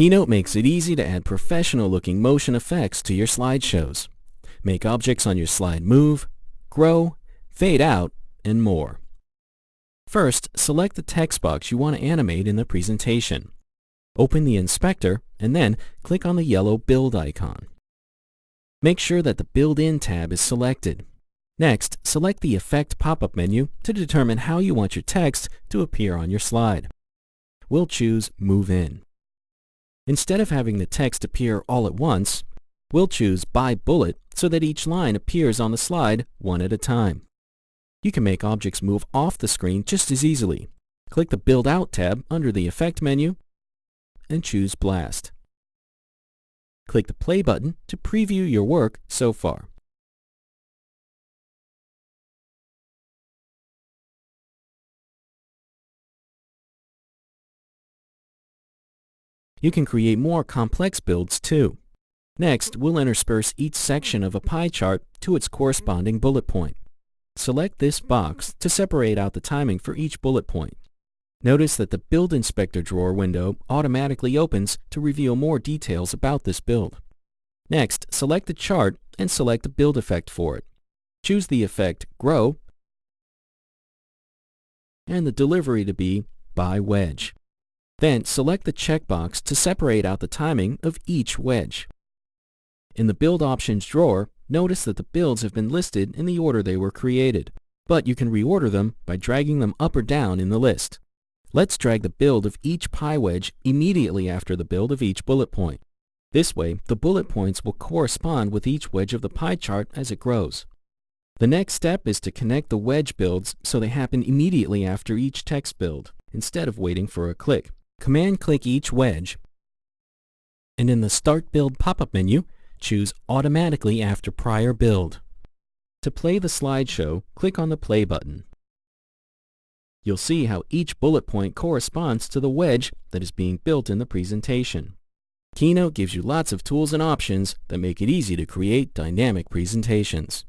Keynote makes it easy to add professional-looking motion effects to your slideshows. Make objects on your slide move, grow, fade out, and more. First, select the text box you want to animate in the presentation. Open the inspector and then click on the yellow build icon. Make sure that the Build-In tab is selected. Next, select the Effect pop-up menu to determine how you want your text to appear on your slide. We'll choose Move In. Instead of having the text appear all at once, we'll choose By Bullet so that each line appears on the slide one at a time. You can make objects move off the screen just as easily. Click the Build Out tab under the Effect menu and choose Blast. Click the Play button to preview your work so far. You can create more complex builds too. Next, we'll intersperse each section of a pie chart to its corresponding bullet point. Select this box to separate out the timing for each bullet point. Notice that the Build Inspector drawer window automatically opens to reveal more details about this build. Next, select the chart and select a build effect for it. Choose the effect Grow and the delivery to be by wedge. Then select the checkbox to separate out the timing of each wedge. In the Build Options drawer, notice that the builds have been listed in the order they were created, but you can reorder them by dragging them up or down in the list. Let's drag the build of each pie wedge immediately after the build of each bullet point. This way, the bullet points will correspond with each wedge of the pie chart as it grows. The next step is to connect the wedge builds so they happen immediately after each text build, instead of waiting for a click. Command-click each wedge, and in the Start Build pop-up menu, choose Automatically After Prior Build. To play the slideshow, click on the Play button. You'll see how each bullet point corresponds to the wedge that is being built in the presentation. Keynote gives you lots of tools and options that make it easy to create dynamic presentations.